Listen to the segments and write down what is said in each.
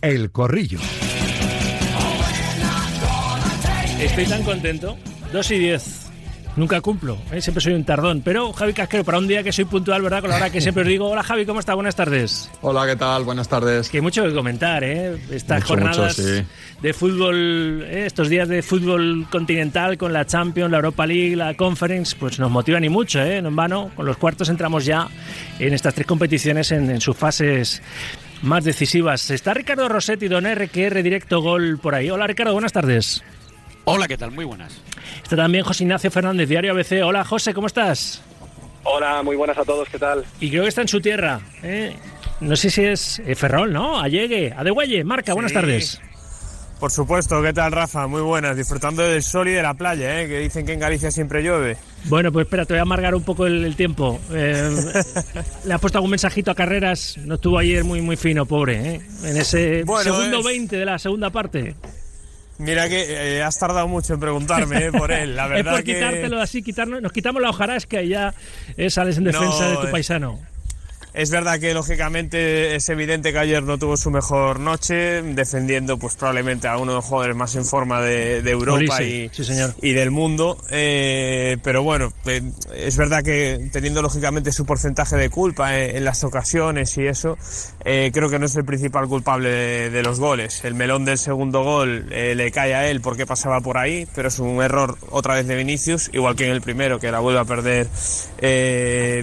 El Corrillo. Estoy tan contento. 2:10. Nunca cumplo, siempre soy un tardón. Pero Javi Casquero, para un día que soy puntual, ¿verdad? Con la hora que siempre os digo. Hola Javi, ¿cómo estás? Buenas tardes. Hola, ¿qué tal? Buenas tardes. Que hay mucho que comentar, Estas jornadas sí. de fútbol, estos días de fútbol continental con la Champions, la Europa League, la Conference, pues nos motivan y mucho, no en vano. Con los cuartos entramos ya en estas tres competiciones en sus fases más decisivas. Está Ricardo Rossetti, don RQR Directo Gol por ahí. Hola Ricardo, buenas tardes. Hola, ¿qué tal? Muy buenas. Está también José Ignacio Fernández, Diario ABC. Hola José, ¿cómo estás? Hola, muy buenas a todos, ¿qué tal? Y creo que está en su tierra, No sé si es Ferrol, ¿no? Allegue, Adeguaye, Marca, buenas tardes. Por supuesto, ¿qué tal Rafa? Muy buenas, disfrutando del sol y de la playa, que dicen que en Galicia siempre llueve. Bueno, pues espera, te voy a amargar un poco el tiempo. Le has puesto algún mensajito a Carreras, no estuvo ayer muy fino, pobre, en ese segundo 20 de la segunda parte. Mira que has tardado mucho en preguntarme por él, la verdad. Es por quitártelo así, nos quitamos la hojarasca y ya sales en defensa de tu paisano. Es verdad que lógicamente es evidente que ayer no tuvo su mejor noche, defendiendo pues probablemente a uno de los jugadores más en forma de Europa sí, señor. Y del mundo, pero bueno, es verdad que teniendo lógicamente su porcentaje de culpa en las ocasiones y eso, creo que no es el principal culpable de los goles. El melón del segundo gol le cae a él porque pasaba por ahí, pero es un error otra vez de Vinicius, igual que en el primero, que la vuelve a perder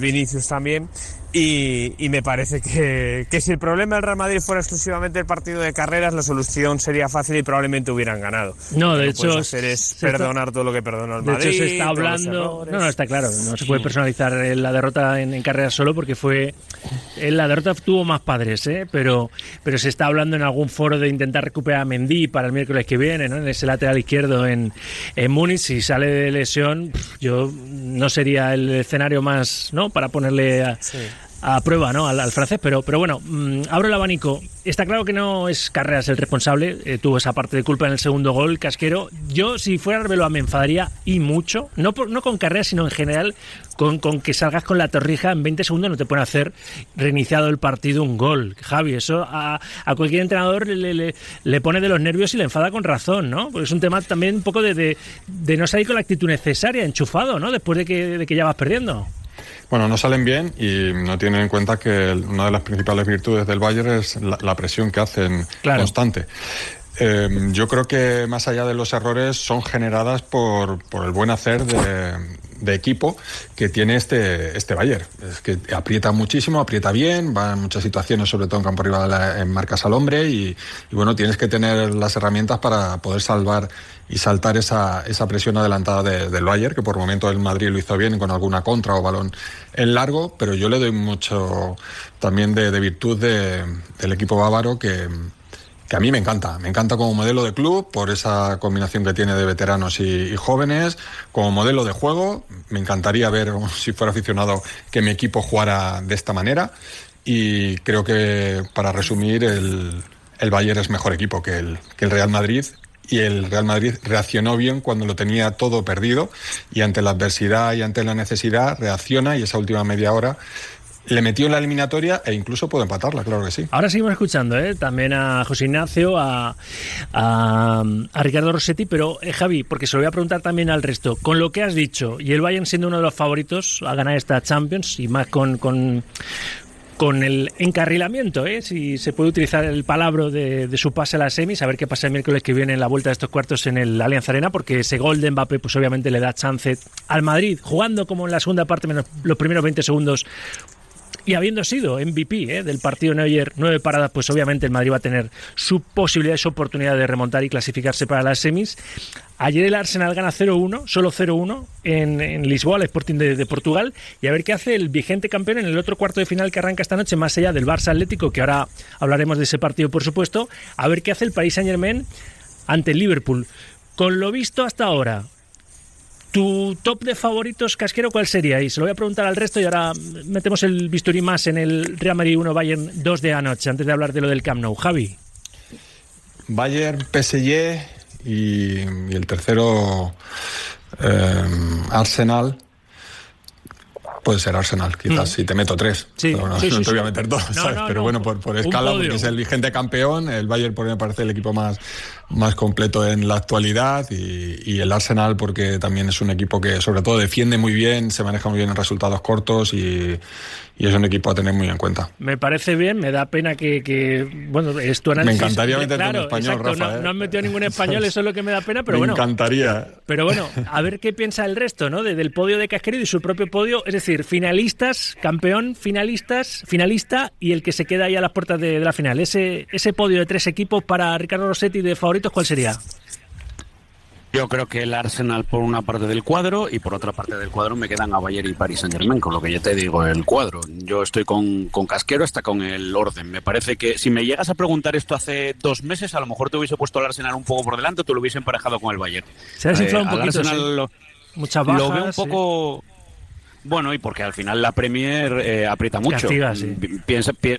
Vinicius también. Y me parece que si el problema del Real Madrid fuera exclusivamente el partido de Carreras, la solución sería fácil y probablemente hubieran ganado. No, de hecho, es perdonar todo lo que perdonó el Madrid. De hecho, se está hablando. No, está claro. No se puede personalizar la derrota en Carreras solo porque la derrota tuvo más padres, pero se está hablando en algún foro de intentar recuperar a Mendy para el miércoles que viene, ¿no? En ese lateral izquierdo en Múnich. Si sale de lesión, yo no sería el escenario más, ¿no? Para ponerle a prueba, ¿no? al francés, pero bueno, abro el abanico. Está claro que no es Carreras el responsable, tuvo esa parte de culpa en el segundo gol, Casquero. Yo, si fuera Arbeloa, me enfadaría y mucho, no con Carreras, sino en general, con que salgas con la torrija en 20 segundos, no te pueden hacer reiniciado el partido un gol. Javi, eso a cualquier entrenador le pone de los nervios y le enfada con razón, ¿no? Porque es un tema también un poco de no salir con la actitud necesaria, enchufado, ¿no? Después de que ya vas perdiendo. Bueno, no salen bien y no tienen en cuenta que una de las principales virtudes del Bayern es la presión que hacen constante. Yo creo que más allá de los errores son generadas por el buen hacer de equipo que tiene este Bayern. Es que aprieta muchísimo, aprieta bien, va en muchas situaciones, sobre todo en campo rival, en marcas al hombre y bueno, tienes que tener las herramientas para poder salvar y saltar esa presión adelantada del Bayern, que por momentos el Madrid lo hizo bien con alguna contra o balón en largo, pero yo le doy mucho también de virtud del equipo bávaro que a mí me encanta como modelo de club por esa combinación que tiene de veteranos y jóvenes, como modelo de juego. Me encantaría ver, si fuera aficionado, que mi equipo jugara de esta manera y creo que, para resumir, el Bayern es mejor equipo que el Real Madrid. Y el Real Madrid reaccionó bien cuando lo tenía todo perdido y ante la adversidad y ante la necesidad reacciona y esa última media hora le metió en la eliminatoria e incluso puede empatarla, claro que sí. Ahora seguimos escuchando también a José Ignacio, a Ricardo Rossetti, pero Javi, porque se lo voy a preguntar también al resto, con lo que has dicho y el Bayern siendo uno de los favoritos a ganar esta Champions y más con el encarrilamiento, si se puede utilizar el palabra de su pase a la semis, a ver qué pasa el miércoles que viene en la vuelta de estos cuartos en el Allianz Arena, porque ese gol de Mbappé pues obviamente le da chance al Madrid, jugando como en la segunda parte menos los primeros 20 segundos y habiendo sido MVP del partido Neuer, 9 paradas, pues obviamente el Madrid va a tener su posibilidad, su oportunidad de remontar y clasificarse para las semis. Ayer el Arsenal gana 0-1, solo 0-1 en Lisboa, el Sporting de Portugal, y a ver qué hace el vigente campeón en el otro cuarto de final que arranca esta noche, más allá del Barça Atlético, que ahora hablaremos de ese partido por supuesto, a ver qué hace el Paris Saint-Germain ante el Liverpool. Con lo visto hasta ahora, ¿tu top de favoritos, Casquero, cuál sería? Y se lo voy a preguntar al resto y ahora metemos el bisturí más en el Real Madrid 1 Bayern 2 de anoche, antes de hablar de lo del Camp Nou. Javi. Bayern, PSG y el tercero Arsenal. Puede ser Arsenal, quizás, si te meto 3. Sí, no sí, te voy a meter 2, ¿sabes? Pero bueno, por escala, porque es el vigente campeón, el Bayern por mí me parece el equipo más completo en la actualidad y el Arsenal porque también es un equipo que sobre todo defiende muy bien, se maneja muy bien en resultados cortos y es un equipo a tener muy en cuenta. Me parece bien, me da pena que bueno, es tu análisis. Me encantaría meterte un español, exacto, Rafa. No han metido ningún español, eso es lo que me da pena, pero me encantaría. Pero bueno, a ver qué piensa el resto, ¿no? Del podio de Casqueiro y su propio podio, es decir, finalistas, campeón, finalista y el que se queda ahí a las puertas de la final. Ese podio de 3 equipos para Ricardo Rossetti de favoritos, ¿cuál sería? Yo creo que el Arsenal por una parte del cuadro y por otra parte del cuadro me quedan a Bayern y Paris Saint-Germain, con lo que ya te digo, el cuadro. Yo estoy con Casquero hasta con el orden. Me parece que si me llegas a preguntar esto hace 2 meses, a lo mejor te hubiese puesto al Arsenal un poco por delante o te lo hubiese emparejado con el Bayern. Se ha desinflado un poquito, Arsenal sí. Muchas bajas. Lo veo un poco... Sí. Bueno, y porque al final la Premier aprieta mucho. Castiga, sí.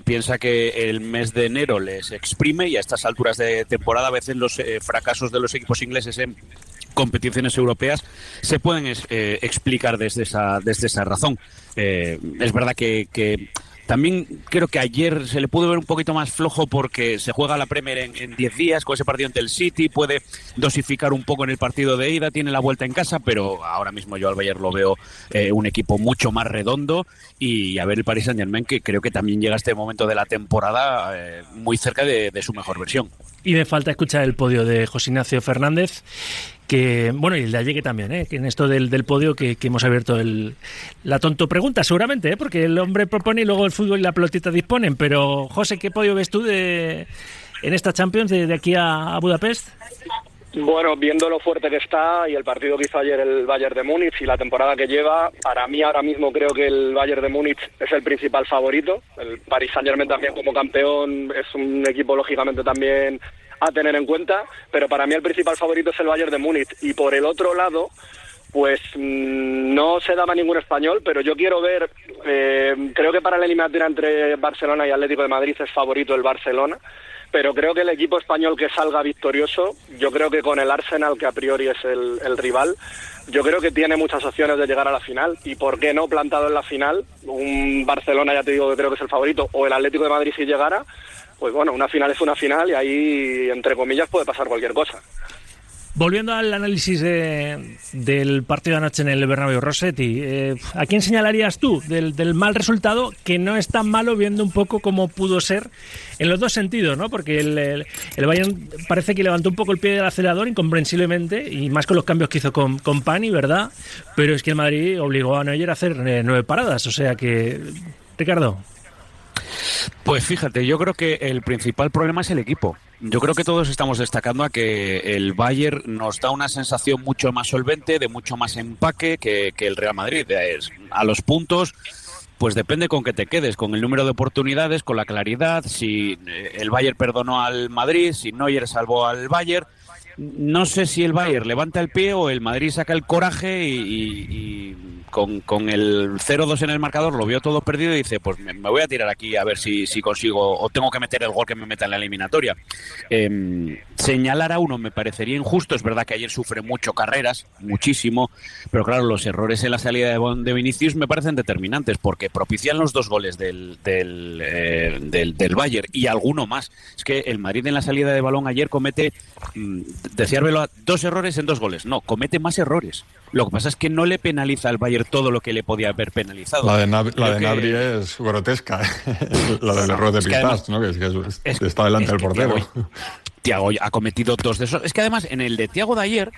Piensa que el mes de enero les exprime y a estas alturas de temporada a veces los fracasos de los equipos ingleses en competiciones europeas se pueden explicar desde esa razón. Es verdad que también creo que ayer se le pudo ver un poquito más flojo porque se juega la Premier en 10 días con ese partido ante el City, puede dosificar un poco en el partido de ida, tiene la vuelta en casa, pero ahora mismo yo al Bayern lo veo un equipo mucho más redondo y a ver el Paris Saint-Germain que creo que también llega a este momento de la temporada muy cerca de su mejor versión. Y me falta escuchar el podio de José Ignacio Fernández, que bueno, y el de Allegue también, que en esto del podio que hemos abierto la tonto pregunta, seguramente, porque el hombre propone y luego el fútbol y la pelotita disponen. Pero, José, ¿qué podio ves tú en esta Champions de aquí a Budapest? Bueno, viendo lo fuerte que está y el partido que hizo ayer el Bayern de Múnich y la temporada que lleva, para mí ahora mismo creo que el Bayern de Múnich es el principal favorito. El Paris Saint-Germain también como campeón es un equipo lógicamente también a tener en cuenta, pero para mí el principal favorito es el Bayern de Múnich. Y por el otro lado, pues no se daba ningún español, pero yo quiero ver, creo que para la eliminatoria entre Barcelona y Atlético de Madrid es favorito el Barcelona, pero creo que el equipo español que salga victorioso, yo creo que con el Arsenal, que a priori es el rival, yo creo que tiene muchas opciones de llegar a la final. Y por qué no plantado en la final, un Barcelona, ya te digo que creo que es el favorito, o el Atlético de Madrid si llegara, pues bueno, una final es una final y ahí, entre comillas, puede pasar cualquier cosa. Volviendo al análisis del partido de anoche en el Bernabéu, Rossetti, ¿a quién señalarías tú del mal resultado, que no es tan malo viendo un poco cómo pudo ser en los dos sentidos, ¿no? Porque el Bayern parece que levantó un poco el pie del acelerador incomprensiblemente, y más con los cambios que hizo con Pani, ¿verdad? Pero es que el Madrid obligó a Neuer a hacer 9 paradas, o sea que... Ricardo. Pues fíjate, yo creo que el principal problema es el equipo. Yo creo que todos estamos destacando a que el Bayern nos da una sensación mucho más solvente, de mucho más empaque que el Real Madrid. A los puntos, pues depende con que te quedes, con el número de oportunidades, con la claridad, si el Bayern perdonó al Madrid, si Neuer salvó al Bayern. No sé si el Bayern levanta el pie o el Madrid saca el coraje y con el 0-2 en el marcador lo vio todo perdido y dice, pues me voy a tirar aquí a ver si consigo, o tengo que meter el gol que me meta en la eliminatoria. Señalar a uno me parecería injusto. Es verdad que ayer sufre mucho carreras, muchísimo, pero claro, los errores en la salida de Vinicius me parecen determinantes porque propician los 2 goles del Bayern y alguno más. Es que el Madrid en la salida de balón ayer comete, decía Arbeloa, 2 errores en 2 goles. No, comete más errores. Lo que pasa es que no le penaliza al Bayern todo lo que le podía haber penalizado. La de Gnabry es grotesca. La del error de Pitas, ¿no? Que está delante del portero. Thiago ha cometido 2 de esos. Es que además en el de Thiago de ayer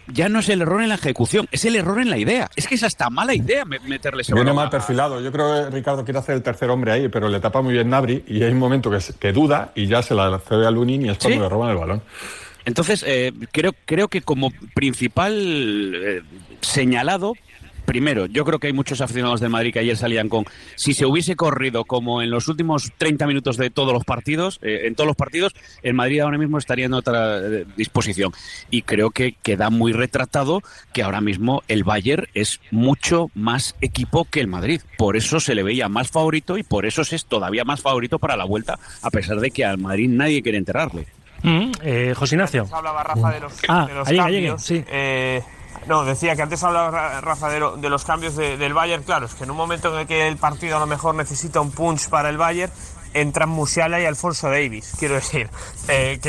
ya no es el error en la ejecución, es el error en la idea. Es que es hasta mala idea meterle ese Viene mal perfilado. Yo creo que Ricardo quiere hacer el tercer hombre ahí, pero le tapa muy bien Gnabry y hay un momento que duda y ya se la cede a Lunin y es cuando le roban el balón. Entonces, creo que como principal señalado, primero, yo creo que hay muchos aficionados del Madrid que ayer salían con, si se hubiese corrido como en los últimos 30 minutos de todos los partidos, en todos los partidos, el Madrid ahora mismo estaría en otra disposición. Y creo que queda muy retratado que ahora mismo el Bayern es mucho más equipo que el Madrid. Por eso se le veía más favorito y por eso es todavía más favorito para la vuelta, a pesar de que al Madrid nadie quiere enterrarle. José Ignacio. Hablaba Rafa de los cambios. Sí. No, decía que antes hablaba Rafa de los cambios del Bayern. Claro, es que en un momento en el que el partido a lo mejor necesita un punch para el Bayern, entran Musiala y Alphonso Davies. Quiero decir,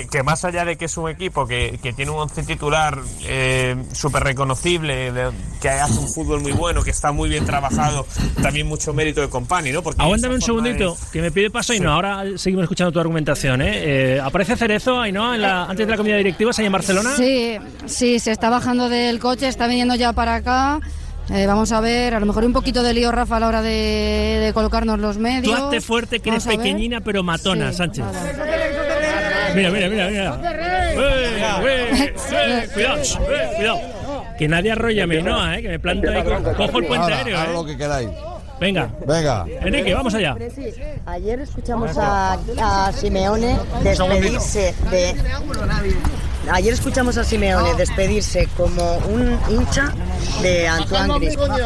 que más allá de que es un equipo que tiene un once titular súper reconocible, que hace un fútbol muy bueno, que está muy bien trabajado, también mucho mérito de Company, ¿no? Porque aguántame un segundito, que me pide paso, Ainhoa. Ahora seguimos escuchando tu argumentación, ¿eh? ¿Aparece Cerezo, Ainhoa, antes de la comida directiva, allá en Barcelona? Sí, se está bajando del coche, está viniendo ya para acá. Vamos a ver, a lo mejor un poquito de lío, Rafa, a la hora de colocarnos los medios. Tú hazte fuerte, que eres pequeñina pero matona, sí, Sánchez. Vale. Mira. Cuidado. Que nadie arrolla a Ainhoa, que me planto ahí, cojo el puente aéreo. Haz lo que queráis. Venga. Enrique, vamos allá. Ayer escuchamos a Simeone despedirse despedirse como un hincha de Antoine Griezmann.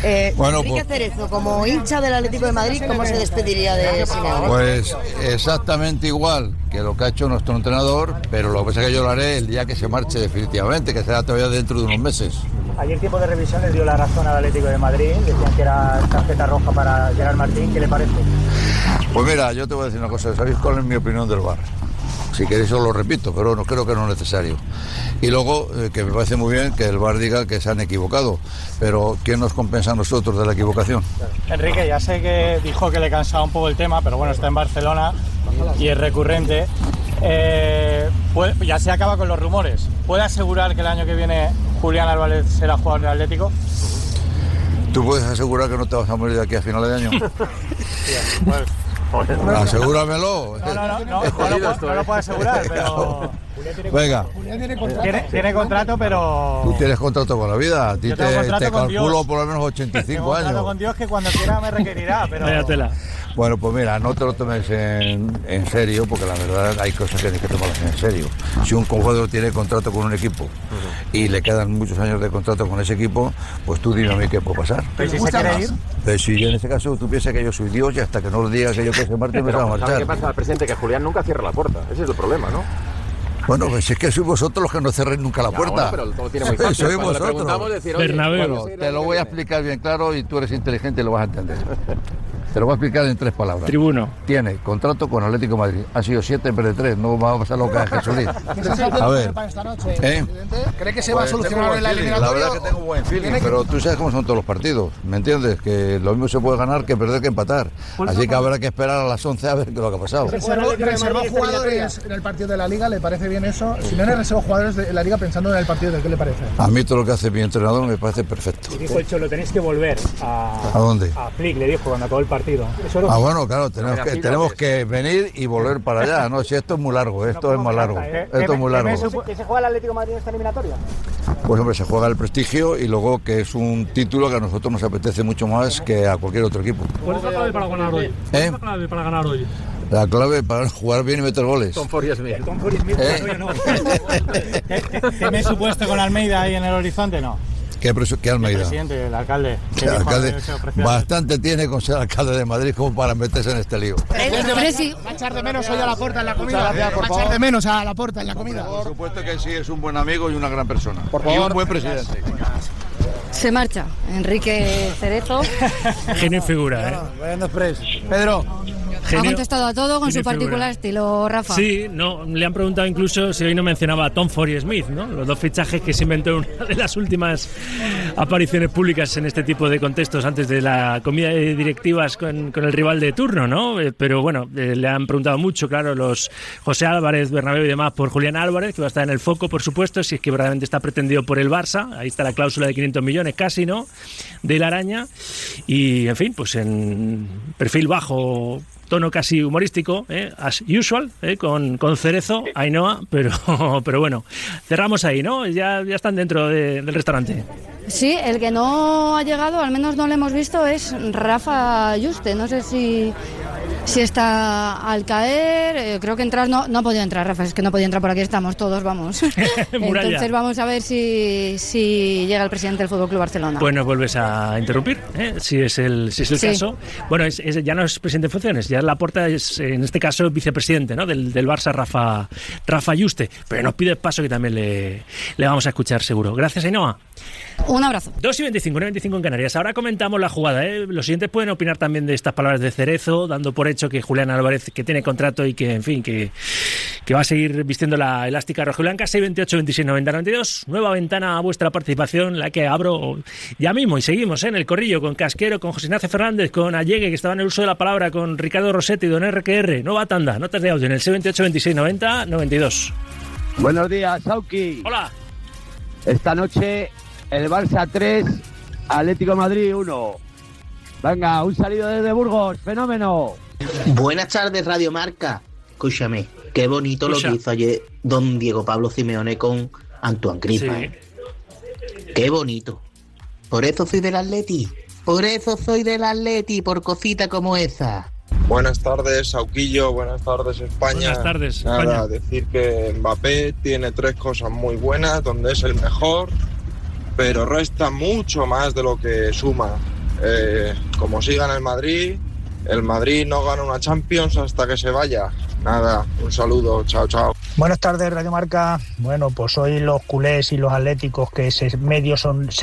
Enrique Cerezo, como hincha del Atlético de Madrid, ¿cómo se despediría de Simeone? Pues exactamente igual que lo que ha hecho nuestro entrenador, pero lo que pasa es que yo lo haré el día que se marche definitivamente, que será todavía dentro de unos meses. Ayer tiempo de revisiones dio la razón al Atlético de Madrid, decían que era tarjeta roja para Gerard Martín. ¿Qué le parece? Pues mira, yo te voy a decir una cosa, ¿sabéis cuál es mi opinión del VAR? Si queréis os lo repito, pero no creo que no es necesario. Y luego, que me parece muy bien que el VAR diga que se han equivocado, pero ¿quién nos compensa a nosotros de la equivocación? Enrique, ya sé que dijo que le cansaba un poco el tema, pero bueno, está en Barcelona y es recurrente. Ya se acaba con los rumores. ¿Puede asegurar que el año que viene Julián Álvarez será jugador del Atlético? ¿Tú puedes asegurar que no te vas a morir de aquí a finales de año? Asegúramelo. No lo puedo asegurar, pero... Venga. Tiene contrato, pero... Tú tienes contrato con la vida. A ti te calculo por lo menos 85 tengo años. Contrato con Dios, que cuando quiera me requerirá, pero... Váyatela. Bueno, pues mira, no te lo tomes en serio, porque la verdad hay cosas que tienes que tomarlas en serio. Si un jugador tiene contrato con un equipo y le quedan muchos años de contrato con ese equipo, pues tú dime a mí qué puede pasar. ¿Pero si se quiere ir? Pero si en ese caso tú piensas que yo soy Dios y hasta que no le diga que yo que se marche me va a marchar. ¿Sabe qué pasa al presidente? Que Julián nunca cierra la puerta. Ese es el problema, ¿no? Bueno, pues es que sois vosotros los que no cerréis nunca la puerta. Bueno, pero todo tiene muy fácil. Sois vosotros. Decir, Bernabéu. Bueno, te lo voy a explicar bien claro y tú eres inteligente y lo vas a entender. Te lo voy a explicar en 3 palabras. Tribuno. Tiene contrato con Atlético de Madrid. Ha sido 7 en vez de 3. No va a pasar lo que a Jesulín. A ver. ¿Cree que se va a solucionar en la eliminatoria? La verdad es que tengo buen feeling, pero tú sabes cómo son todos los partidos. ¿Me entiendes? Que lo mismo se puede ganar que perder que empatar. Así que habrá que esperar a las 11 a ver qué es lo que ha pasado. ¿Reservó jugadores en el partido de la Liga? ¿Le parece bien eso? Si no reservó jugadores de la Liga pensando en el partido, ¿de qué le parece? A mí todo lo que hace mi entrenador me parece perfecto. Y dijo el Cholo, tenéis que volver ¿A dónde? A Flick, le dijo cuando acabó el partido. Bueno, claro, tenemos que venir y volver para allá, ¿no? Si esto es muy largo, esto es más largo. Esto es muy largo. ¿Que se juega el Atlético de Madrid en esta eliminatoria? Pues hombre, se juega el prestigio y luego que es un título que a nosotros nos apetece mucho más que a cualquier otro equipo. ¿Cuál es la clave para ganar hoy? ¿Cuál es la clave para ganar hoy? La clave para jugar bien y meter goles. Tom Ford Smith. ¿Tienes su puesto con Almeida ahí en el horizonte, no? ¿Qué Almeida? El presidente, el alcalde. El alcalde bastante tiene con ser alcalde de Madrid como para meterse en este lío. ¿Va a echar de menos hoy a Laporta en la comida? ¿Va a echar de menos a Laporta en la comida? Por supuesto que sí, es un buen amigo y una gran persona. Y un buen presidente. Se marcha Enrique Cerezo. Genio figura, ¿eh? Bueno, Pedro. Ha contestado a todo con su particular estilo, Rafa. Sí, no, le han preguntado incluso si hoy no mencionaba a Tom Ford y Smith, ¿no? Los 2 fichajes que se inventó en una de las últimas apariciones públicas en este tipo de contextos antes de la comida de directivas con el rival de turno, ¿no? Pero bueno, le han preguntado mucho, claro, los José Álvarez, Bernabéu y demás por Julián Álvarez, que va a estar en el foco, por supuesto, si es que verdaderamente está pretendido por el Barça. Ahí está la cláusula de 500 millones casi, ¿no? De la araña. Y, en fin, pues en perfil bajo, tono casi humorístico, as usual, con Cerezo, Ainhoa, pero bueno, cerramos ahí, ¿no? Ya están dentro del restaurante. Sí, el que no ha llegado, al menos no lo hemos visto, es Rafa Yuste. No sé si si está al caer. Creo que entrar no ha podido entrar, Rafa, es que no podía entrar, por aquí estamos todos, vamos. Entonces vamos a ver si llega el presidente del Fútbol Club Barcelona. Pues nos vuelves a interrumpir, si es el caso. Bueno, ya no es presidente en funciones, ya Laporta es, en este caso, vicepresidente, ¿no? del Barça, Rafa Yuste, pero nos pide paso que también le vamos a escuchar seguro. Gracias, Ainhoa. Un abrazo. 2:25 en Canarias. Ahora comentamos la jugada, Los siguientes pueden opinar también de estas palabras de Cerezo, dando por hecho que Julián Álvarez, que tiene contrato y que, en fin, que va a seguir vistiendo la elástica rojiblanca. 628 26 90 92. Nueva ventana a vuestra participación, la que abro ya mismo, y seguimos en el corrillo con Casquero, con José Ignacio Fernández, con Allegue, que estaba en el uso de la palabra, con Ricardo Rossetti, don RQR. Nueva tanda, notas de audio en el 628 26 90 92. Buenos días, Sauki. Hola. Esta noche el Barça 3, Atlético de Madrid 1. Venga, un saludo desde Burgos, fenómeno. Buenas tardes, Radio Marca. Escúchame, qué bonito lo que hizo ayer don Diego Pablo Simeone con Antoine Griezmann. Sí. Qué bonito. Por eso soy del Atleti. Por cosita como esa. Buenas tardes, Sauquillo. Buenas tardes, España. Buenas tardes, España. Nada, decir que Mbappé tiene 3 cosas muy buenas, donde es el mejor, pero resta mucho más de lo que suma. Como siga en el Madrid no gana una Champions hasta que se vaya. Nada, un saludo, chao. Buenas tardes, Radio Marca. Bueno, pues hoy los culés y los atléticos que se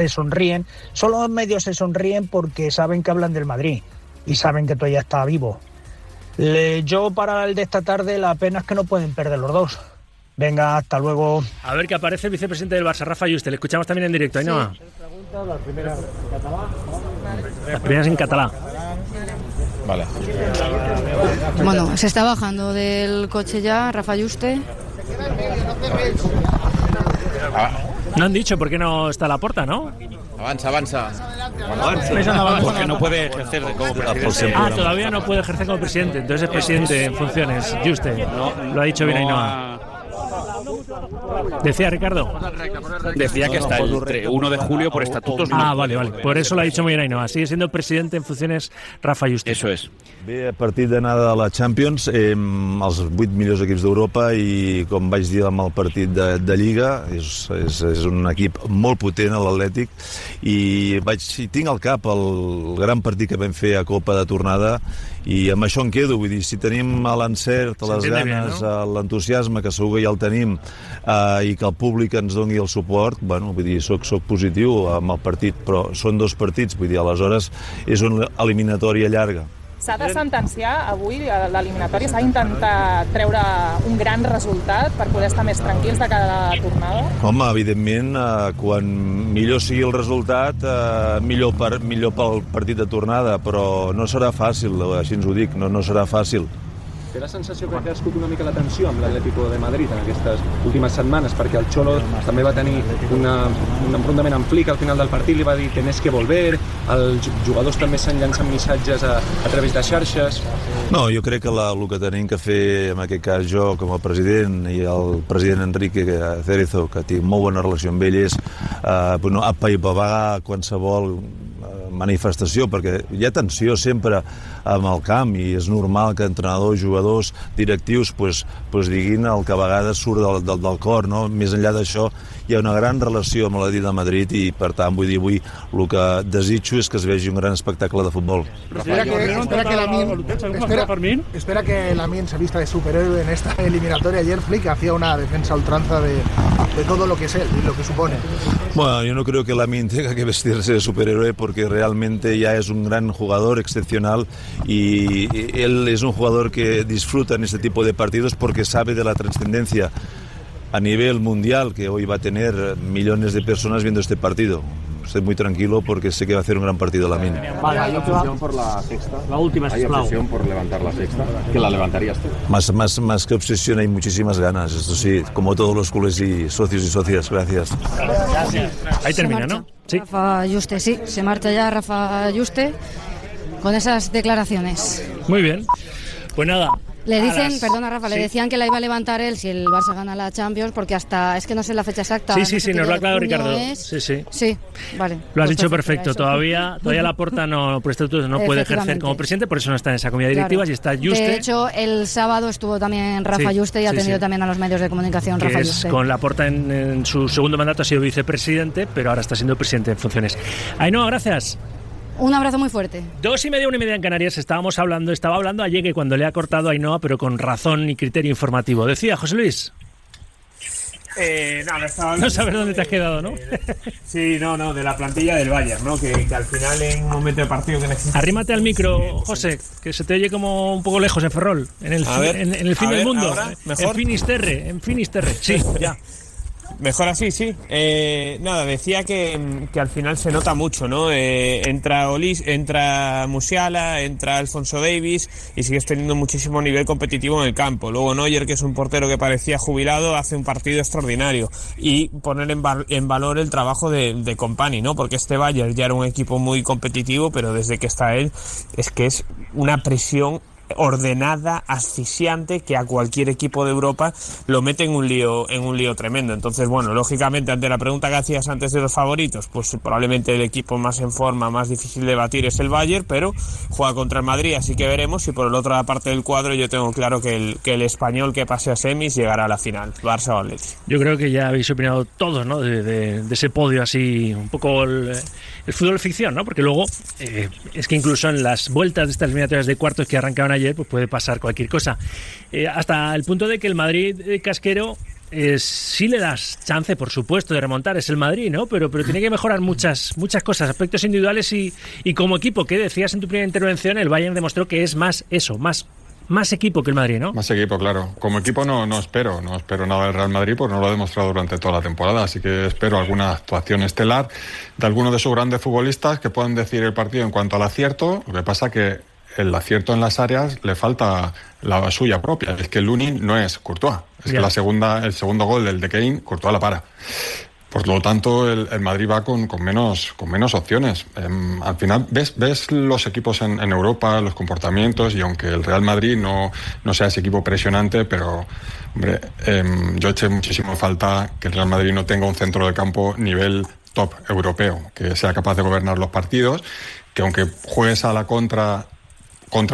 sonríen, solo medio se sonríen porque saben que hablan del Madrid y saben que todavía está vivo. Yo para el de esta tarde la pena es que no pueden perder los dos. Venga, hasta luego. A ver, que aparece el vicepresidente del Barça, Rafa Yuste. Le escuchamos también en directo, Ainhoa. Sí. Las primeras en catalán. Las primeras en catalán. Vale. Bueno, se está bajando del coche ya, Rafa Yuste. No han dicho por qué no está a la puerta, ¿no? Avanza. Porque no puede ejercer como presidente. Todavía no puede ejercer como presidente. Entonces es presidente en funciones. Yuste, lo ha dicho bien Ainhoa. Decía Ricardo. Decía que hasta el 1 de julio por estatutos. Vale. Por eso lo ha dicho muy bien Ainhoa. Sigue siendo presidente en funciones Rafa Yuste. Eso es. Bé, a partir d'anada de la Champions, els 8 millors equips d'Europa i, com vaig dir amb el partit de Lliga, és un equip molt potent a l'Atlètic i tinc al cap el gran partit que vam fer a Copa de tornada i amb això em quedo, vull dir, si tenim l'encert, les ganes, l'entusiasme, que segur que ja el tenim, i que el públic ens doni el suport, bueno, vull dir, soc positiu amb el partit, però són 2 partits, vull dir, aleshores és una eliminatòria llarga. S'ha de sentenciar avui l'eliminatòria, s'ha d'intentar treure un gran resultat per poder estar més tranquils de cada tornada? Home, evidentment, quan millor sigui el resultat, millor pel partit de tornada, però no serà fàcil, així ens ho dic, no serà fàcil. Té la sensació que ha crescut una mica la tensió amb l'Atlético de Madrid en aquestes últimes setmanes, perquè el Cholo també va tenir un enfrontament amb Flick al final del partit, li va dir tenés que volver, els jugadors també s'han llançat missatges a través de xarxes. No, jo crec que el que tenim que fer, en aquest cas jo com a president i el president Enrique Cerezo, que tinc molt bona relació amb ell, és apaivagar qualsevol manifestació, perquè hi ha tensió sempre amb el camp i és normal que entrenadors, jugadors, directius diguin el que a vegades surt del cor, no? Més enllà d'això hi ha una gran relació amb l'Atlètic de Madrid i per tant vull dir, avui el que desitjo és que es vegi un gran espectacle de futbol. Espera que Lamine se vista de superhéroe en esta eliminatoria. Ayer Flick hacía una defensa a ultranza de todo lo que es él y lo que supone. Bueno, yo no creo que Lamine tenga que vestirse de superhéroe porque realmente ya es un gran jugador excepcional y él es un jugador que disfruta en este tipo de partidos porque sabe de la trascendencia a nivel mundial que hoy va a tener millones de personas viendo este partido. Estoy muy tranquilo porque sé que va a hacer un gran partido Lamine. Vale, ¿hay obsesión por la sexta? La última, ¿hay obsesión por levantar la sexta? ¿Que la levantarías tú? Más que obsesión, hay muchísimas ganas. Esto sí, como todos los culés y socios y socias. Gracias. Ahí termina, ¿no? Sí. Rafa Yuste, sí. Se marcha ya Rafa Yuste con esas declaraciones. Muy bien. Pues nada, Le dicen, perdona Rafa, le decían que la iba a levantar él si el Barça gana la Champions, porque hasta, es que no sé la fecha exacta. Sí, nos lo ha aclarado Ricardo. Sí, vale. Lo has dicho perfecto. Todavía Laporta no, por estatuto no puede ejercer como presidente, por eso no está en esa comida directiva, y está Juste. De hecho, el sábado estuvo también Rafa Juste y ha atendido también a los medios de comunicación Rafa Juste. Con Laporta en su segundo mandato ha sido vicepresidente, pero ahora está siendo presidente en funciones. Ainhoa, gracias. Un abrazo muy fuerte. 2:30, 1:30 en Canarias. Estaba hablando a Yegue cuando le ha cortado a Ainhoa, pero con razón y criterio informativo. Decía José Luis. No sabes dónde te has quedado, ¿no? Sí, de la plantilla del Bayern, ¿no? Que al final en un momento de partido que necesita... Arrímate al micro, José, que se te oye como un poco lejos en Ferrol, en el fin del mundo. Ahora, ¿mejor? En Finisterre. Sí, ya. Mejor así, sí. Decía que al final se nota mucho, ¿no? Entra Musiala, entra Alphonso Davies y sigues teniendo muchísimo nivel competitivo en el campo. Luego Neuer, que es un portero que parecía jubilado, hace un partido extraordinario. Y poner en valor el trabajo de Kompany, ¿no? Porque este Bayern ya era un equipo muy competitivo, pero desde que está él es una presión ordenada, asfixiante, que a cualquier equipo de Europa lo mete en un lío tremendo. Entonces, bueno, lógicamente, ante la pregunta que hacías antes de los favoritos, pues probablemente el equipo más en forma, más difícil de batir es el Bayern, pero juega contra el Madrid, así que veremos. Y por el otro parte del cuadro, yo tengo claro que el español que pase a semis llegará a la final, Barça o Atleti. Yo creo que ya habéis opinado todos, ¿no? De ese podio así, un poco el fútbol ficción, ¿no? Porque luego es que incluso en las vueltas de estas eliminatorias de cuartos que arrancaron ayer, pues puede pasar cualquier cosa. Hasta el punto de que el Madrid casquero sí le das chance, por supuesto, de remontar. Es el Madrid, ¿no? Pero tiene que mejorar muchas cosas, aspectos individuales y como equipo, que decías en tu primera intervención, el Bayern demostró que es más equipo que el Madrid, ¿no? Más equipo, claro. Como equipo no espero nada del Real Madrid, porque no lo ha demostrado durante toda la temporada, así que espero alguna actuación estelar de alguno de sus grandes futbolistas que puedan decidir el partido en cuanto al acierto. Lo que pasa que el acierto en las áreas le falta la suya propia. Es que el Lunin no es Courtois. Es que el segundo gol del de Kane, Courtois la para. Por lo tanto, el Madrid va con menos opciones. Al final, ves los equipos en Europa, los comportamientos, y aunque el Real Madrid no sea ese equipo presionante, pero hombre, yo eché muchísimo falta que el Real Madrid no tenga un centro de campo nivel top europeo, que sea capaz de gobernar los partidos, que aunque juegues a la contra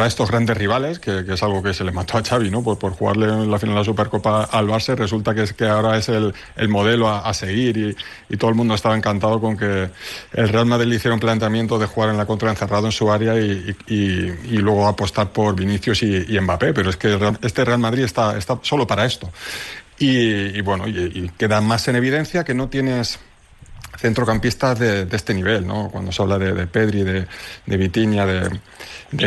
estos grandes rivales, que es algo que se le mató a Xavi, ¿no? Por jugarle en la final de la Supercopa al Barça, resulta que ahora es el modelo a seguir, y todo el mundo estaba encantado con que el Real Madrid le hiciera un planteamiento de jugar en la contra encerrado en su área y luego apostar por Vinicius y Mbappé, pero es que este Real Madrid está solo para esto. Y bueno, y queda más en evidencia que no tienes centrocampistas de este nivel, ¿no? Cuando se habla de Pedri, de Vitinha, de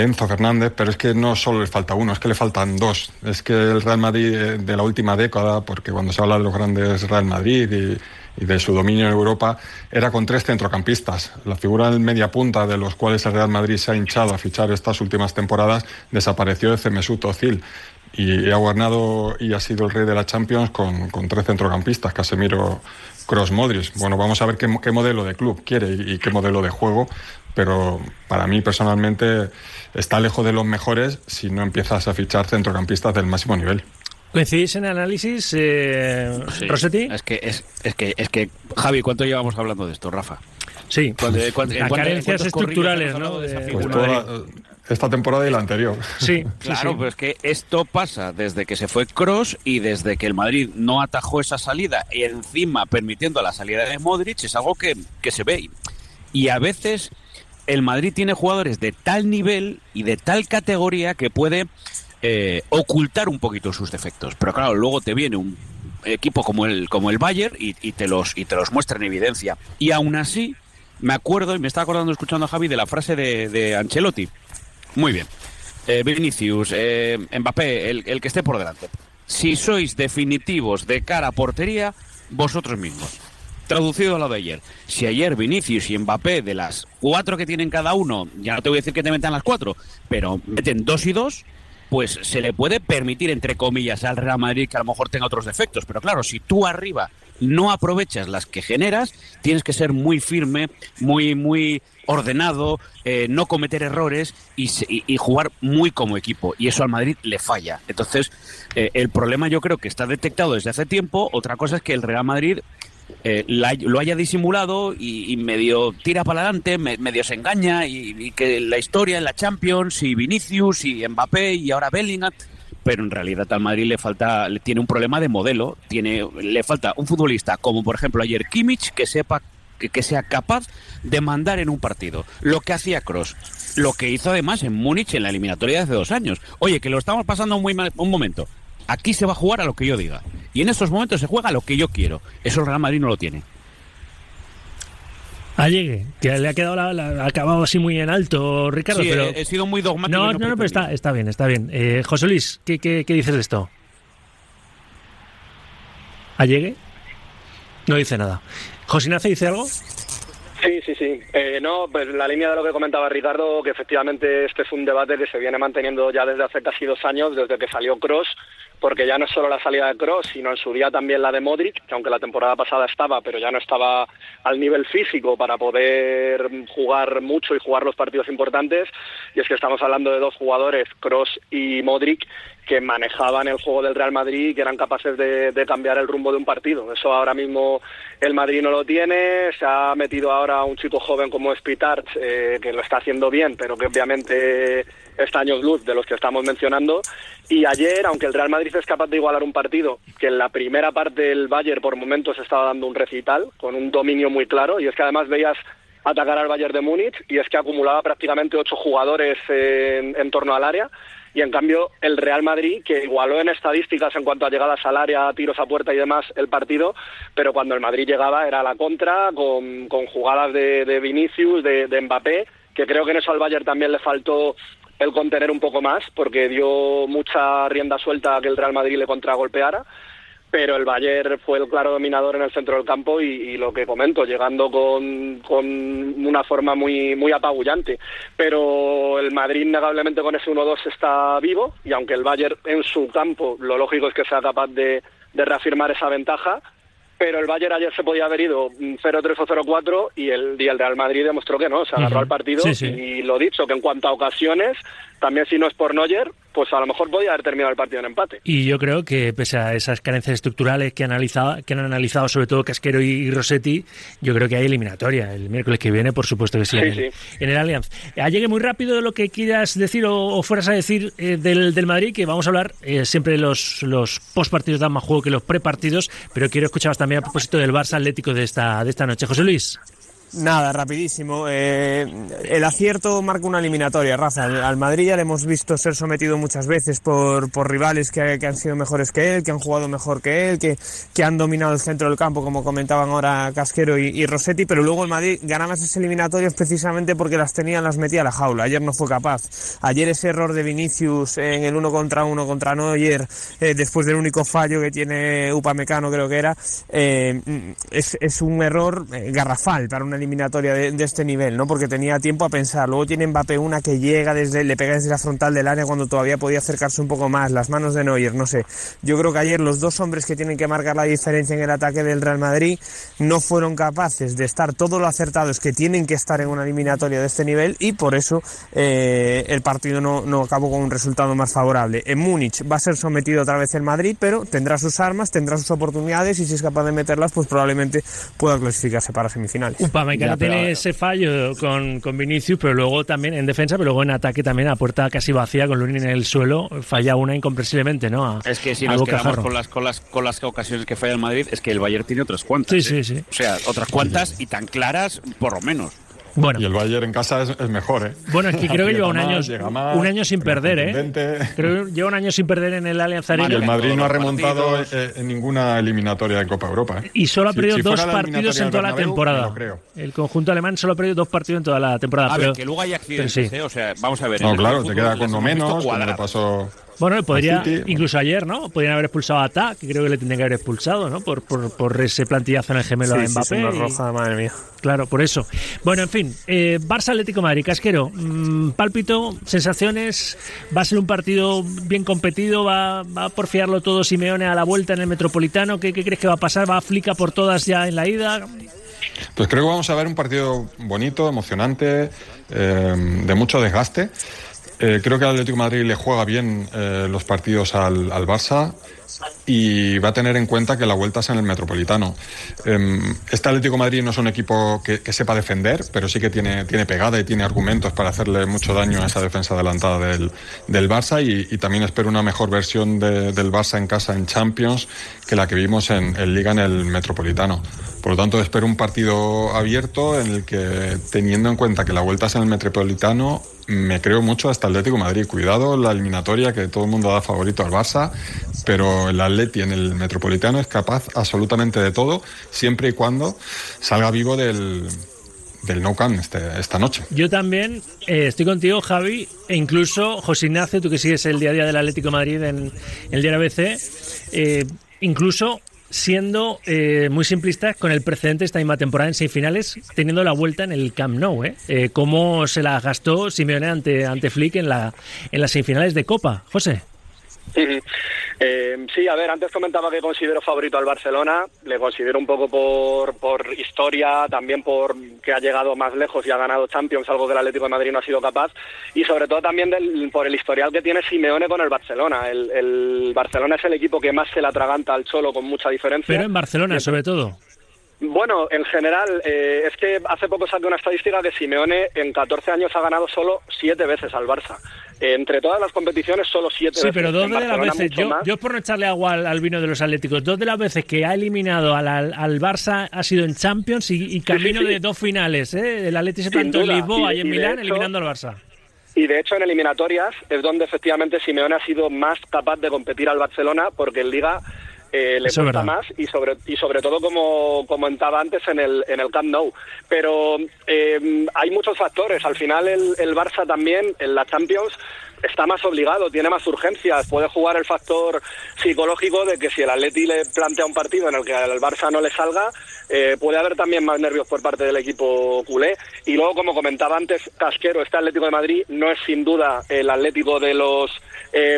Enzo Fernández, pero es que no solo le falta uno, es que le faltan dos. Es que el Real Madrid de la última década, porque cuando se habla de los grandes Real Madrid y de su dominio en Europa, era con 3 centrocampistas. La figura del media punta, de los cuales el Real Madrid se ha hinchado a fichar estas últimas temporadas, desapareció de Mesut Özil. Y ha gobernado y ha sido el rey de la Champions con 3 centrocampistas, Casemiro, Kroos, Modric. Bueno, vamos a ver qué modelo de club quiere y qué modelo de juego, pero para mí personalmente está lejos de los mejores si no empiezas a fichar centrocampistas del máximo nivel. ¿Coincidís en el análisis, sí. Rossetti? Es que Javi, ¿cuánto llevamos hablando de esto, Rafa? Sí, carencias estructurales, ¿no? Pues esta temporada y la anterior. Sí, claro, pero es que esto pasa desde que se fue Kroos y desde que el Madrid no atajó esa salida y encima permitiendo la salida de Modric, es algo que se ve. Y a veces el Madrid tiene jugadores de tal nivel y de tal categoría que puede ocultar un poquito sus defectos. Pero claro, luego te viene un equipo como el Bayern y te los muestra en evidencia. Y aún así, me acuerdo, y me estaba acordando escuchando a Javi de la frase de Ancelotti. Muy bien. Vinicius, Mbappé, el que esté por delante. Si sois definitivos de cara a portería, vosotros mismos. Traducido a lo de ayer. Si ayer Vinicius y Mbappé, de las 4 que tienen cada uno, ya no te voy a decir que te metan las 4, pero meten 2 y 2, pues se le puede permitir, entre comillas, al Real Madrid que a lo mejor tenga otros defectos. Pero claro, si tú arriba no aprovechas las que generas, tienes que ser muy firme, muy ordenado, no cometer errores y jugar muy como equipo. Y eso al Madrid le falla. Entonces, el problema yo creo que está detectado desde hace tiempo. Otra cosa es que el Real Madrid lo haya disimulado y medio tira para adelante, medio se engaña y que la historia en la Champions y Vinicius y Mbappé y ahora Bellingham, pero en realidad al Madrid le tiene un problema de modelo, le falta un futbolista como por ejemplo ayer Kimmich que sea capaz de mandar en un partido, lo que hacía Kroos, lo que hizo además en Múnich en la eliminatoria de hace 2 años. Oye, que lo estamos pasando muy mal un momento. Aquí se va a jugar a lo que yo diga. Y en estos momentos se juega a lo que yo quiero. Eso el Real Madrid no lo tiene. Allegue, que le ha quedado ha acabado así muy en alto, Ricardo. Sí, pero he sido muy dogmático. No, pero está bien. José Luis, ¿qué dices de esto? ¿Allegue? No dice nada. ¿José Ignacio dice algo? Sí. No, pues la línea de lo que comentaba Ricardo, que efectivamente este es un debate que se viene manteniendo ya desde hace casi 2 años, desde que salió Kroos, porque ya no es solo la salida de Kroos, sino en su día también la de Modric, que aunque la temporada pasada estaba, pero ya no estaba al nivel físico para poder jugar mucho y jugar los partidos importantes. Y es que estamos hablando de 2 jugadores, Kroos y Modric, que manejaban el juego del Real Madrid y que eran capaces de cambiar el rumbo de un partido. Eso ahora mismo el Madrid no lo tiene. Se ha metido ahora un chico joven como Spitart, que lo está haciendo bien, pero que obviamente está años luz de los que estamos mencionando. Y ayer, aunque el Real Madrid es capaz de igualar un partido, que en la primera parte el Bayern por momentos estaba dando un recital, con un dominio muy claro, y es que además veías atacar al Bayern de Múnich, y es que acumulaba prácticamente 8 jugadores en torno al área. Y en cambio el Real Madrid, que igualó en estadísticas en cuanto a llegadas al área, tiros a puerta y demás el partido, pero cuando el Madrid llegaba era a la contra, con jugadas de Vinicius, de Mbappé, que creo que en eso al Bayern también le faltó el contener un poco más, porque dio mucha rienda suelta a que el Real Madrid le contragolpeara. Pero el Bayern fue el claro dominador en el centro del campo y lo que comento, llegando con una forma muy apabullante. Pero el Madrid innegablemente con ese 1-2 está vivo, y aunque el Bayern en su campo lo lógico es que sea capaz de reafirmar esa ventaja, pero el Bayern ayer se podía haber ido 0-3 o 0-4 y el Real Madrid demostró que no, se agarró al partido. Sí. Y lo dicho, que en cuanto a ocasiones, también si no es por Neuer, pues a lo mejor podía haber terminado el partido en empate. Y yo creo que pese a esas carencias estructurales que han analizado sobre todo Casquero y Rossetti, yo creo que hay eliminatoria el miércoles que viene, por supuesto que sí, en el Allianz. Llegue muy rápido lo que quieras decir o fueras a decir del Madrid, que vamos a hablar siempre de los postpartidos dan más juego que los prepartidos, pero quiero escucharos también a propósito del Barça Atlético de esta noche. José Luis. Nada, rapidísimo. El acierto marca una eliminatoria, Rafa. Al Madrid ya le hemos visto ser sometido muchas veces por rivales que han sido mejores que él, que han jugado mejor que él, que han dominado el centro del campo, como comentaban ahora Casquero y Rossetti, pero luego el Madrid ganaba esas eliminatorias precisamente porque las metía a la jaula. Ayer no fue capaz. Ayer ese error de Vinicius en el 1 contra 1 contra Neuer, después del único fallo que tiene Upamecano, creo que era, es un error garrafal para una eliminatoria de este nivel, ¿no? Porque tenía tiempo a pensar. Luego tiene Mbappé una que le pega desde la frontal del área cuando todavía podía acercarse un poco más, las manos de Neuer, no sé. Yo creo que ayer los 2 hombres que tienen que marcar la diferencia en el ataque del Real Madrid no fueron capaces de estar todo lo acertados que tienen que estar en una eliminatoria de este nivel, y por eso el partido no acabó con un resultado más favorable. En Múnich va a ser sometido otra vez el Madrid, pero tendrá sus armas, tendrá sus oportunidades, y si es capaz de meterlas, pues probablemente pueda clasificarse para semifinales. Upamecano tiene ese fallo con Vinicius, pero luego también en defensa, pero luego en ataque también a puerta casi vacía, con Lunin en el suelo, falla una incomprensiblemente, ¿no? Es que si nos quedamos con las ocasiones que falla el Madrid, es que el Bayern tiene otras cuantas. Sí. O sea, otras cuantas y tan claras, por lo menos. Bueno. Y el Bayern en casa es mejor, ¿eh? Bueno, es que creo que lleva un año sin perder, ¿eh? Creo que lleva un año sin perder en el Allianz Arena. Y el Madrid no ha remontado en ninguna eliminatoria de Copa Europa, ¿eh? Y solo ha perdido 2 partidos en toda la temporada. El conjunto alemán solo ha perdido 2 partidos en toda la temporada. A ver, que luego hay accidentes, ¿eh? O sea, vamos a ver. No, claro, te queda con no menos, como le pasó Bueno, podría, incluso ayer, ¿no? Podrían haber expulsado a Ta, que creo que le tendrían que haber expulsado, ¿no? Por ese plantillazo en el gemelo a Mbappé. Sí, una roja, madre mía. Claro, por eso. Bueno, en fin, Barça Atlético de Madrid, Casquero, pálpito, sensaciones, va a ser un partido bien competido, va a porfiarlo todo Simeone a la vuelta en el Metropolitano, ¿qué crees que va a pasar? ¿Va a flica por todas ya en la ida? Pues creo que vamos a ver un partido bonito, emocionante, de mucho desgaste. Creo que el Atlético de Madrid le juega bien los partidos al Barça y va a tener en cuenta que la vuelta es en el Metropolitano. Este Atlético de Madrid no es un equipo que sepa defender, pero sí que tiene pegada y tiene argumentos para hacerle mucho daño a esa defensa adelantada del Barça y también espero una mejor versión del Barça en casa en Champions que la que vimos en Liga en el Metropolitano. Por lo tanto, espero un partido abierto en el que, teniendo en cuenta que la vuelta es en el Metropolitano, me creo mucho hasta el Atlético de Madrid. Cuidado la eliminatoria, que todo el mundo da favorito al Barça, pero el Atleti en el Metropolitano es capaz absolutamente de todo, siempre y cuando salga vivo del Nou Camp esta noche. Yo también estoy contigo, Javi, e incluso José Ignacio, tú que sigues el día a día del Atlético de Madrid en el diario ABC, incluso siendo muy simplistas con el precedente de esta misma temporada en semifinales, teniendo la vuelta en el Camp Nou, cómo se la gastó Simeone ante Flick en las semifinales de Copa. José. Sí, a ver, antes comentaba que considero favorito al Barcelona, le considero un poco por historia, también por que ha llegado más lejos y ha ganado Champions, algo que el Atlético de Madrid no ha sido capaz, y sobre todo también por el historial que tiene Simeone con el Barcelona. El Barcelona es el equipo que más se la atraganta al Cholo con mucha diferencia. Pero en Barcelona, sobre todo. Bueno, en general, es que hace poco saqué una estadística que Simeone en 14 años ha ganado solo 7 veces al Barça. Entre todas las competiciones, solo 7 veces. Sí, pero 2 de las veces, yo por no echarle agua al vino de los Atléticos, 2 de las veces que ha eliminado al Barça ha sido en Champions y camino de 2 finales. El Atleti se plantó en Lisboa y en Milán, eliminando al Barça. Y de hecho en eliminatorias es donde efectivamente Simeone ha sido más capaz de competir al Barcelona, porque en Liga le cuesta más y sobre todo, como comentaba antes, en el Camp Nou. Pero hay muchos factores. Al final el Barça también en la Champions está más obligado, tiene más urgencias, puede jugar el factor psicológico de que si el Atleti le plantea un partido en el que al Barça no le salga, puede haber también más nervios por parte del equipo culé. Y luego, como comentaba antes Casquero, este Atlético de Madrid no es sin duda el Atlético de los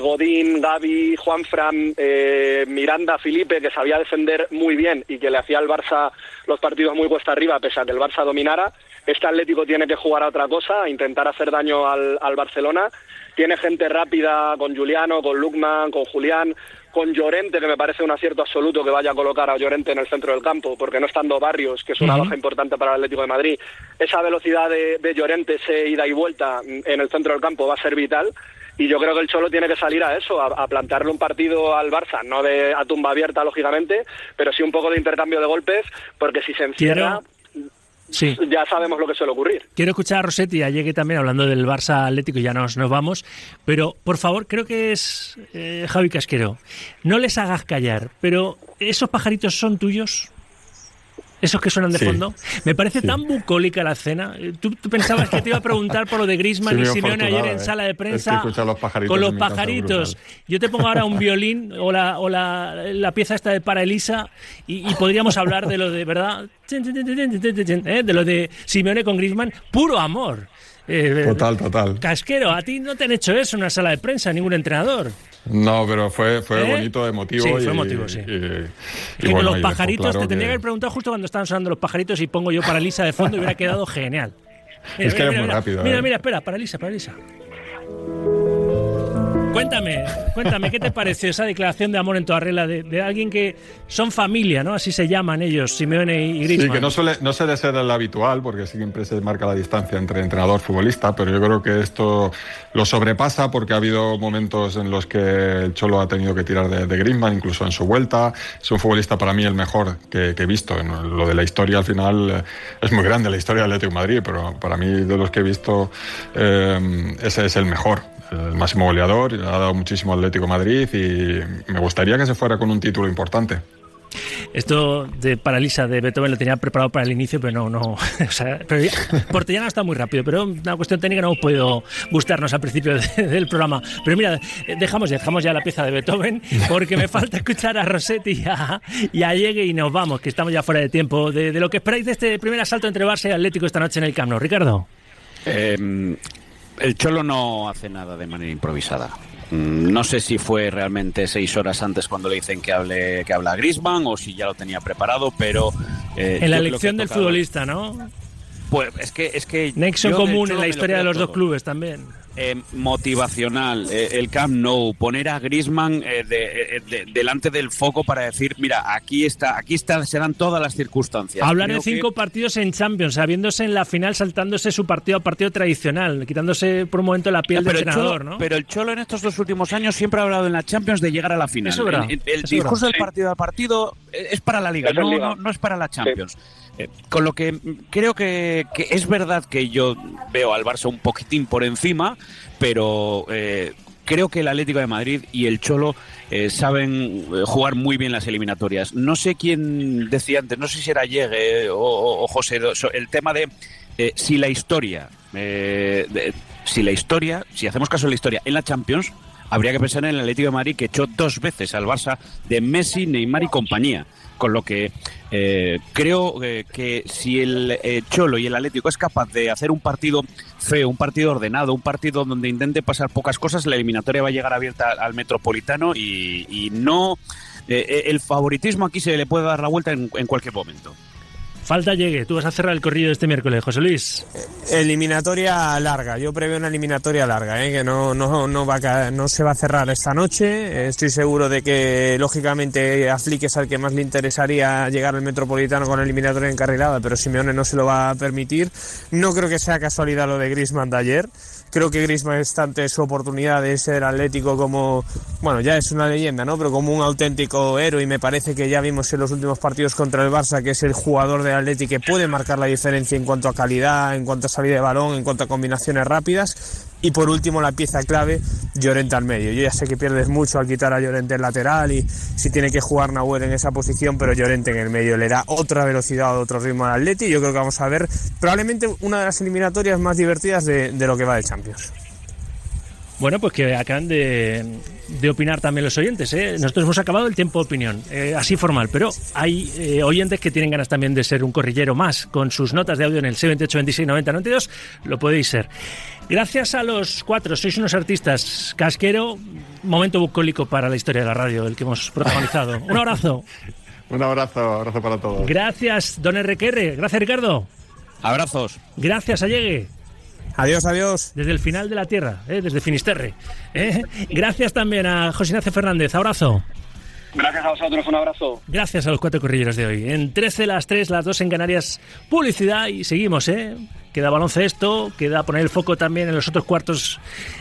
Godín, Gavi, Juanfran, Miranda, Felipe, que sabía defender muy bien y que le hacía al Barça los partidos muy cuesta arriba, pese a que el Barça dominara. Este Atlético tiene que jugar a otra cosa, a intentar hacer daño al Barcelona. Tiene gente rápida con Juliano, con Lukman, con Julián, con Llorente, que me parece un acierto absoluto que vaya a colocar a Llorente en el centro del campo, porque no estando Barrios, que es una baja importante para el Atlético de Madrid. Esa velocidad de Llorente, ese ida y vuelta en el centro del campo va a ser vital. Y yo creo que el Cholo tiene que salir a eso, a plantearle un partido al Barça, no a tumba abierta, lógicamente, pero sí un poco de intercambio de golpes, porque si se encierra... Sí. Ya sabemos lo que suele ocurrir. Quiero escuchar a Rossetti, a Llegue también, hablando del Barça Atlético, y ya nos vamos. Pero, por favor, creo que es Javi Casquero. No les hagas callar, pero ¿esos pajaritos son tuyos? ¿Esos que suenan de fondo? Me parece tan bucólica la escena. ¿Tú pensabas que te iba a preguntar por lo de Griezmann y Simeone ayer en sala de prensa? Es que con los pajaritos. Yo te pongo ahora un violín o la pieza esta de Para Elisa y podríamos hablar de lo de, ¿verdad? De lo de Simeone con Griezmann. Puro amor. Total. Casquero, a ti no te han hecho eso en una sala de prensa, ningún entrenador. No, pero fue bonito, emotivo. Sí, fue emotivo, sí. Y con los pajaritos, claro, te tendría que haber preguntado justo cuando estaban sonando los pajaritos y pongo yo Para Elisa de fondo y hubiera quedado genial. Es que es muy rápido. Mira, espera, Para Elisa. Cuéntame, ¿qué te pareció esa declaración de amor en toda regla de alguien que son familia, ¿no? Así se llaman ellos, Simeone y Griezmann. Sí, que no suele ser el habitual, porque siempre se marca la distancia entre entrenador y futbolista, pero yo creo que esto lo sobrepasa porque ha habido momentos en los que el Cholo ha tenido que tirar de Griezmann, incluso en su vuelta. Es un futbolista para mí el mejor que he visto. Lo de la historia al final es muy grande, la historia del Atlético de Madrid, pero para mí de los que he visto ese es el mejor. El máximo goleador, ha dado muchísimo Atlético de Madrid y me gustaría que se fuera con un título importante. Esto de Paralisa de Beethoven lo tenía preparado para el inicio, pero no. O sea, pero Portellana está muy rápido, pero una cuestión técnica no hemos podido gustarnos al principio del programa. Pero mira, dejamos ya la pieza de Beethoven, porque me falta escuchar a Rossetti y a Llegue y nos vamos, que estamos ya fuera de tiempo. De lo que esperáis de este primer asalto entre Barça y Atlético esta noche en el Camp Nou. Ricardo. El Cholo no hace nada de manera improvisada. No sé si fue realmente 6 horas antes cuando le dicen que habla Griezmann o si ya lo tenía preparado, pero... en la elección del futbolista, ¿no? Pues es que nexo común en la historia de los dos clubes también. Motivacional, el Camp Nou, poner a Griezmann delante del foco para decir, mira, aquí serán todas las circunstancias. Hablar de 5 partidos en Champions, sabiéndose en la final, saltándose su partido a partido tradicional, quitándose por un momento la piel del entrenador, ¿no? Pero el Cholo en estos 2 últimos años siempre ha hablado en la Champions de llegar a la final. El discurso del partido a partido es para la Liga, no es para la Champions. Con lo que creo que es verdad que yo veo al Barça un poquitín por encima, pero creo que el Atlético de Madrid y el Cholo saben jugar muy bien las eliminatorias. No sé quién decía antes, no sé si era Llegue o José, el tema de si la historia, si hacemos caso de la historia en la Champions, habría que pensar en el Atlético de Madrid, que echó 2 veces al Barça de Messi, Neymar y compañía. Con lo que creo que si el Cholo y el Atlético es capaz de hacer un partido feo, un partido ordenado, un partido donde intente pasar pocas cosas, la eliminatoria va a llegar abierta al Metropolitano y no... el favoritismo aquí se le puede dar la vuelta en cualquier momento. Falta Llegue, tú vas a cerrar el corrillo de este miércoles, José Luis. Eliminatoria larga, yo preveo una eliminatoria larga, que no se va a cerrar esta noche. Estoy seguro de que, lógicamente, a Flick es al que más le interesaría llegar al Metropolitano con la eliminatoria encarrilada, pero Simeone no se lo va a permitir. No creo que sea casualidad lo de Griezmann de ayer. Creo que Griezmann está ante su oportunidad de ser Atlético como, bueno, ya es una leyenda, ¿no? Pero como un auténtico héroe, y me parece que ya vimos en los últimos partidos contra el Barça que es el jugador de Atlético que puede marcar la diferencia en cuanto a calidad, en cuanto a salida de balón, en cuanto a combinaciones rápidas. Y por último, la pieza clave, Llorente al medio. Yo ya sé que pierdes mucho al quitar a Llorente en lateral y si tiene que jugar Nahuel en esa posición, pero Llorente en el medio le da otra velocidad, otro ritmo al Atleti, y yo creo que vamos a ver probablemente una de las eliminatorias más divertidas de lo que va de Champions. Bueno, pues que acaban de opinar también los oyentes, ¿eh? Nosotros hemos acabado el tiempo de opinión, así formal, pero hay oyentes que tienen ganas también de ser un corrillero más, con sus notas de audio en el 628 26 90 92, lo podéis ser. Gracias a los 4, sois unos artistas. Casquero, momento bucólico para la historia de la radio, el que hemos protagonizado. Un abrazo. Un abrazo para todos. Gracias, don RQR. Gracias, Ricardo. Abrazos. Gracias, Allegue. Adiós. Desde el final de la tierra, desde Finisterre. Gracias también a José Ignacio Fernández. Abrazo. Gracias a vosotros, un abrazo. Gracias a los 4 corrilleros de hoy. En 13 las 3, las 2 en Canarias, publicidad y seguimos, Queda baloncesto, queda poner el foco también en los otros cuartos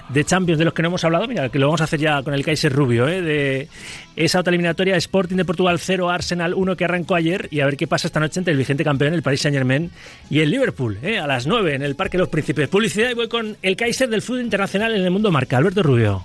de Champions de los que no hemos hablado. Mira, que lo vamos a hacer ya con el Kaiser Rubio, de esa otra eliminatoria, Sporting de Portugal 0, Arsenal 1, que arrancó ayer, y a ver qué pasa esta noche entre el vigente campeón, el Paris Saint-Germain, y el Liverpool, a las 9 en el Parque de los Príncipes. Publicidad y voy con el Kaiser del fútbol internacional en el mundo marca, Alberto Rubio.